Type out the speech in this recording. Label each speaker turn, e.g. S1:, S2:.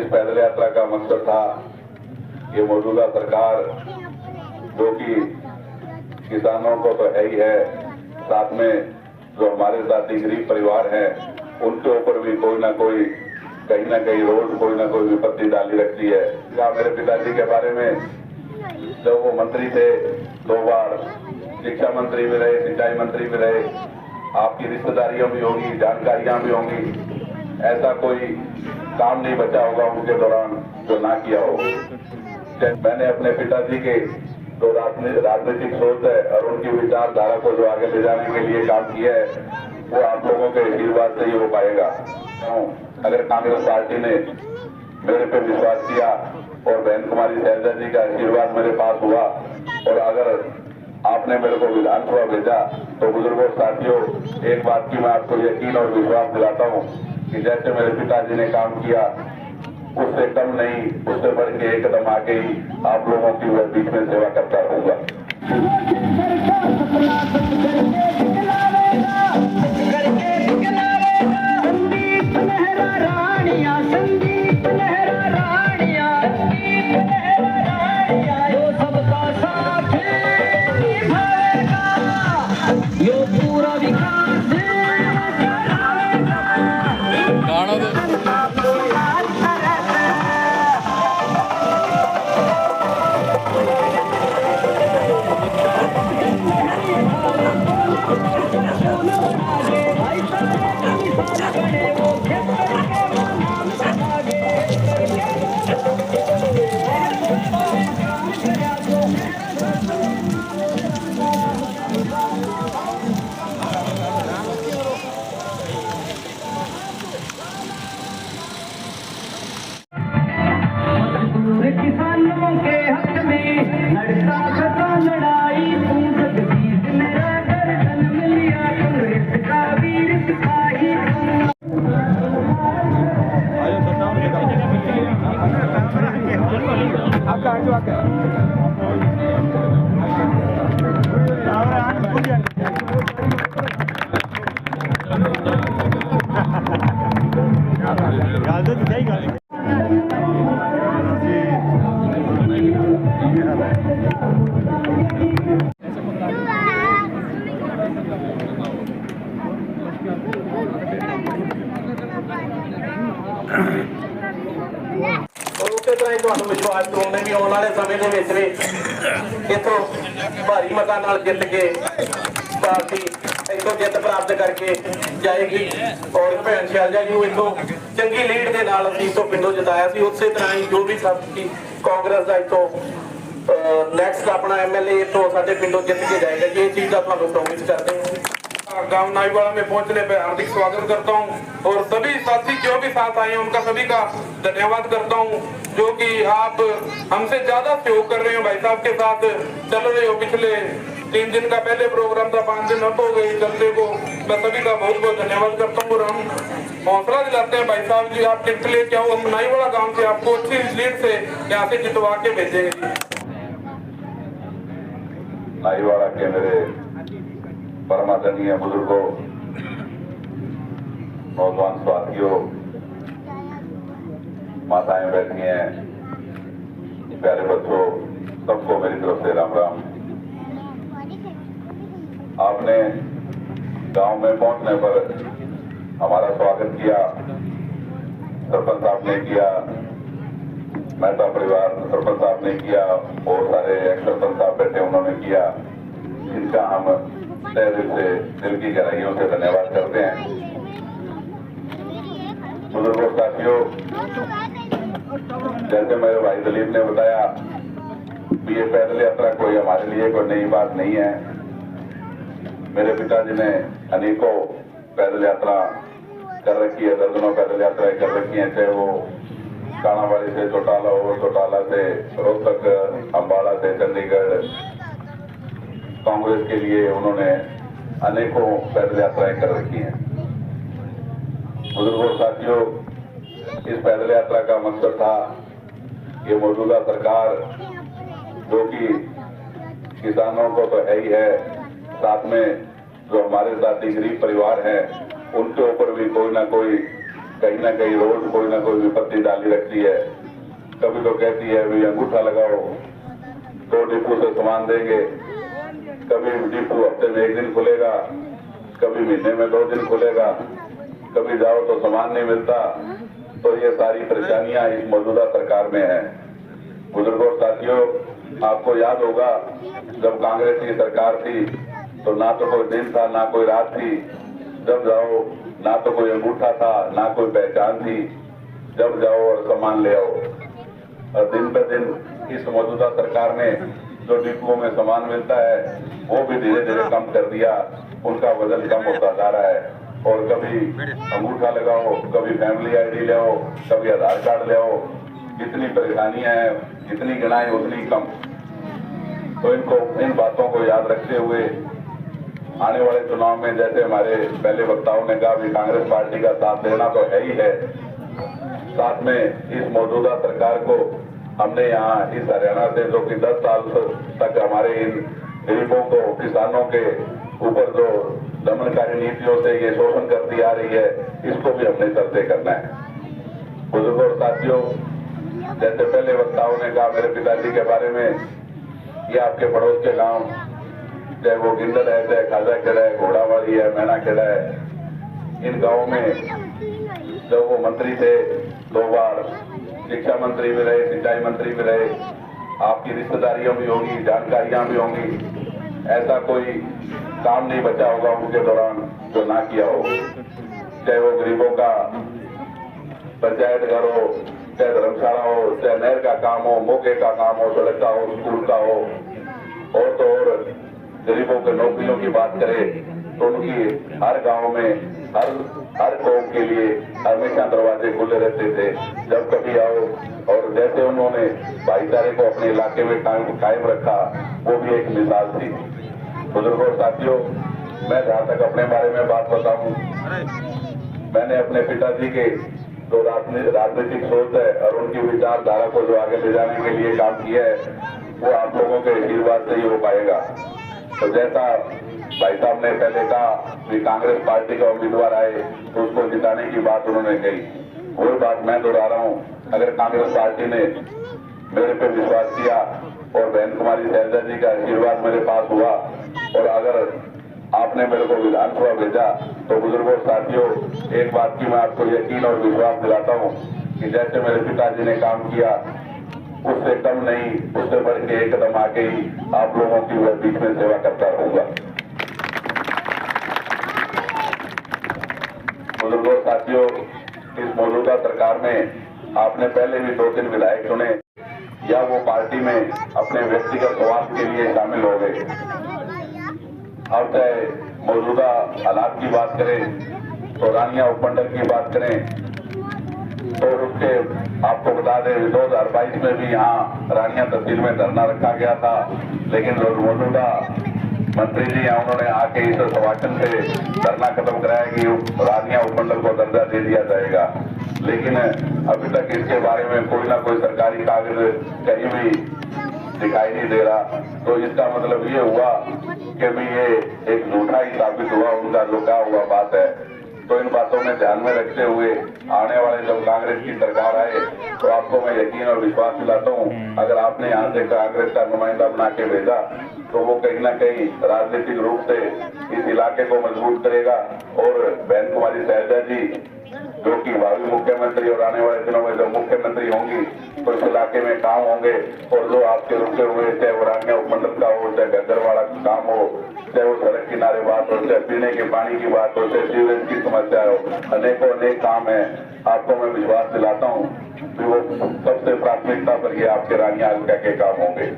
S1: इस पैदल यात्रा का मकसद था कि मौजूदा सरकार जो कि किसानों को तो है ही है, साथ में जो हमारे साथी गरीब परिवार हैं उनके ऊपर भी कोई ना कोई कहीं ना कहीं रोज कोई ना कोई विपत्ति डाली रखती है। क्या मेरे पिताजी के बारे में जब वो मंत्री थे 2 बार शिक्षा मंत्री भी रहे, सिंचाई मंत्री भी रहे, आपकी रिश्तेदारियां भी होंगी, जानकारियां भी होंगी, ऐसा कोई काम नहीं बचा होगा उनके दौरान जो ना किया हो। मैंने अपने पिताजी के जो राजनीतिक सोच है और उनकी विचारधारा को जो आगे ले जाने के लिए काम किया है वो आप लोगों के आशीर्वाद से ही हो पाएगा। अगर कांग्रेस पार्टी ने मेरे पे विश्वास किया और बहन कुमारी शैलजा जी का आशीर्वाद मेरे पास हुआ और अगर आपने मेरे को विधानसभा भेजा तो बुजुर्गों साथियों, एक बात की मैं आपको यकीन और विश्वास दिलाता हूँ कि जैसे मेरे पिताजी ने काम किया उससे कम नहीं, उससे बढ़ के एक कदम आगे ही आप लोगों की मैं बीच में सेवा करता रहूंगा।
S2: किसानों के हक में लड़ता खता लड़ाई, तू जगदीश मेरा गर्दन में लिया कांग्रेस का वीर सिपाही।
S3: ਤੁਹਾਨੂੰ ਵਿਸ਼ਵਾਸ ਦਿਵਾਉਂਦੇ ਵੀ ਆਉਣ ਵਾਲੇ ਸਮੇਂ ਦੇ ਵਿੱਚ ਵੀ ਇੱਥੋਂ ਭਾਰੀ ਮਤਾਂ ਨਾਲ ਜਿੱਤ ਕੇ ਪਾਰਟੀ ਇੱਥੋਂ ਜਿੱਤ ਪ੍ਰਾਪਤ ਕਰਕੇ ਜਾਏਗੀ ਔਰ ਭੈਣ ਸ਼ੈਲਜਾ ਜੀ ਨੂੰ ਇੱਥੋਂ ਚੰਗੀ ਲੀਡ ਦੇ ਨਾਲ ਅਸੀਂ ਇੱਥੋਂ ਪਿੰਡੋਂ ਜਿਤਾਇਆ ਸੀ। ਉਸੇ ਤਰ੍ਹਾਂ ਹੀ ਜੋ ਵੀ ਸਾਥੀ ਕਾਂਗਰਸ ਦਾ ਇੱਥੋਂ नेक्स्ट अपना एमएलए तो साढ़े पिंडों जित के जाएगा, ये चीज आप प्रॉमिस करते हैं। गांव नाईवाड़ा में पहुंचने पर हार्दिक स्वागत करता हूं और सभी साथी जो भी साथ आए हैं उनका सभी का धन्यवाद करता हूं, जो कि आप हमसे ज्यादा सहयोग कर रहे हो भाई साहब के साथ चल रहे हो। पिछले 3 दिन का पहले प्रोग्राम था, 5 दिन अब हो गए चलते को। मैं सभी का बहुत बहुत धन्यवाद करता हूँ और हम हौसला दिलाते हैं भाई साहब जी आप टिकट लेके आओ, हम नाईवाड़ा गाँव से आपको अच्छी लीड से यहाँ से जितवा के भेजेंगे।
S1: नाईवाड़ा के मेरे परमादरणीय बुजुर्गों, नौजवान साथियों, माताएं बैठी हैं, प्यारे बच्चों, सबको मेरी तरफ से राम राम। आपने गांव में पहुंचने पर हमारा स्वागत किया, सरपंच साहब ने किया, मेहता परिवार सरपंच साहब ने किया, बहुत सारे एक्स सरपंच साहब बैठे उन्होंने किया, जिनका हम तहे दिल से दिल की गहराइयों से धन्यवाद करते हैं। बुजुर्गों साथियों, जैसे मेरे भाई दिलीप ने बताया कि ये पैदल यात्रा कोई हमारे लिए कोई नई बात नहीं है। मेरे पिताजी ने अनेकों पैदल यात्रा कर रखी है, दर्जनों पैदल यात्राएं कर रखी हैं, चाहे वो कानावाड़ी से चौटाला हो, चौटाला से रोहतक, अम्बाला से चंडीगढ़। कांग्रेस के लिए उन्होंने अनेकों पैदल यात्राएं कर रखी हैं। बुजुर्गों साथियों, इस पैदल यात्रा का मकसद था कि मौजूदा सरकार जो कि किसानों को तो है ही है, साथ में जो हमारे साथी गरीब परिवार हैं उनके ऊपर भी कोई ना कोई कहीं ना कहीं रोज कोई ना कोई विपत्ति डाली रखती है। कभी तो कहती है भी अंगूठा लगाओ तो डिपो से सामान देंगे, कभी डिपो हफ्ते में 1 दिन खुलेगा, कभी महीने में 2 दिन खुलेगा, कभी जाओ तो सामान नहीं मिलता। तो ये सारी परेशानियां इस मौजूदा सरकार में है। बुजुर्गों साथियों, आपको याद होगा जब कांग्रेस की सरकार थी तो ना तो कोई दिन था ना कोई रात थी, जब जाओ ना तो कोई अंगूठा था ना कोई पहचान थी, जब जाओ और सामान ले आओ। और दिन पे दिन इस मौजूदा सरकार ने जो डिपो में सामान मिलता है वो भी धीरे धीरे कम कर दिया, उनका वजन कम होता जा रहा है। और कभी अंगूठा लगाओ, कभी फैमिली आईडी ले आओ, कभी आधार कार्ड ले आओ, जितनी परेशानियां हैं जितनी गिनाएं उतनी कम। तो इन बातों को याद रखते हुए आने वाले चुनाव में, जैसे हमारे पहले वक्ताओं ने कहा, भी कांग्रेस पार्टी का साथ देना तो है ही है, साथ में इस मौजूदा सरकार को हमने यहाँ इस हरियाणा से जो कि 10 साल तक हमारे इन गरीबों को, किसानों के ऊपर जो दमनकारी नीतियों से ये शोषण करती आ रही है, इसको भी हमने सत्य करना है। बुजुर्गों और साथियों, जैसे पहले वक्ताओं ने कहा मेरे पिताजी के बारे में, ये आपके पड़ोस के गांव, चाहे वो गिंदड़ है, चाहे खाजा खेड़ा है, घोड़ावाली है, मैना खेड़ा है, इन गाँव में जब वो मंत्री थे 2 बार, शिक्षा मंत्री भी रहे, सिंचाई मंत्री भी रहे, आपकी रिश्तेदारियां भी होंगी, जानकारियां भी होंगी, ऐसा कोई काम नहीं बचा होगा उनके दौरान जो ना किया हो। चाहे वो गरीबों का पंचायत घर हो, चाहे धर्मशाला हो, चाहे नहर का काम हो, मौके का काम हो, सड़क का हो, स्कूल का हो, और तो और गरीबों के नौकरियों की बात करें तो उनकी हर गांव में हर कौम के लिए हमेशा दरवाजे खुले रहते थे, जब कभी आओ। और जैसे उन्होंने भाईचारे को अपने इलाके में कायम रखा, वो भी एक मिसाल थी। बुजुर्गों और साथियों, मैं जहाँ तक अपने बारे में बात बताऊं, मैंने अपने पिताजी के जो राजनीतिक सोच है और उनकी विचारधारा को जो आगे ले जाने के लिए काम किया है, वो आप लोगों के आशीर्वाद से ही हो पाएगा। तो जैसा भाई साहब ने पहले कहा कि कांग्रेस पार्टी का उम्मीदवार आए तो उसको जिताने की बात उन्होंने कही, वही बात मैं दोहरा रहा हूँ। अगर कांग्रेस पार्टी ने मेरे पे विश्वास किया और बहन कुमारी शैलजा जी का आशीर्वाद मेरे पास हुआ, और अगर आपने मेरे को विधानसभा भेजा, तो बुजुर्गों साथियों, एक बात की मैं आपको यकीन और विश्वास दिलाता हूँ कि जैसे मेरे पिताजी ने काम किया, उससे कम नहीं, उससे बढ़ के एक कदम आके ही आप लोगों की वह बीच में सेवा करता रहूंगा। बुजुर्गों साथियों, इस मौजूदा सरकार में आपने पहले भी 2-3 विधायक चुने, या वो पार्टी में अपने व्यक्तिगत स्वार्थ के लिए शामिल हो गए। अब चाहे मौजूदा हालात की बात करें तो रानिया उपमंडल की बात करें तो उसके आपको बता दें 2022 में भी यहाँ रानिया तहसील में धरना रखा गया था, लेकिन मौजूदा मंत्री जी हैं, उन्होंने आके इस सवाचन से धरना खत्म कराया कि रानिया उपमंडल को दर्जा दे दिया जाएगा। लेकिन अभी तक इसके बारे में कोई ना कोई सरकारी कागज कहीं भी दिखाई नहीं दे रहा। तो इसका मतलब ये हुआ कि भी ये एक झूठा ही साबित हुआ उनका जो कहा हुआ बात है। तो इन बातों में ध्यान में रखते हुए आने वाले जब कांग्रेस की सरकार आए तो आपको मैं यकीन और विश्वास दिलाता हूँ, अगर आपने यहाँ से कांग्रेस का नुमाइंदा बना के भेजा तो वो कहीं ना कहीं राजनीतिक रूप से इस इलाके को मजबूत करेगा। और बहन कुमारी शैलजा जी जो कि भावी मुख्यमंत्री और आने वाले दिनों में जब मुख्यमंत्री होंगी तो इस इलाके में काम होंगे, और जो आपके रुके हुए चाहे वो रानिया उपमंडल का हो, चाहे गद्दरवाड़ा का काम हो, चाहे वो सड़क किनारे बात हो, चाहे पीने के पानी की बात हो, चाहे सीवरेज की समस्या हो, अनेक काम है। आपको मैं विश्वास दिलाता हूँ कि वो सबसे प्राथमिकता पर ये आपके रानिया हल्का के काम होंगे।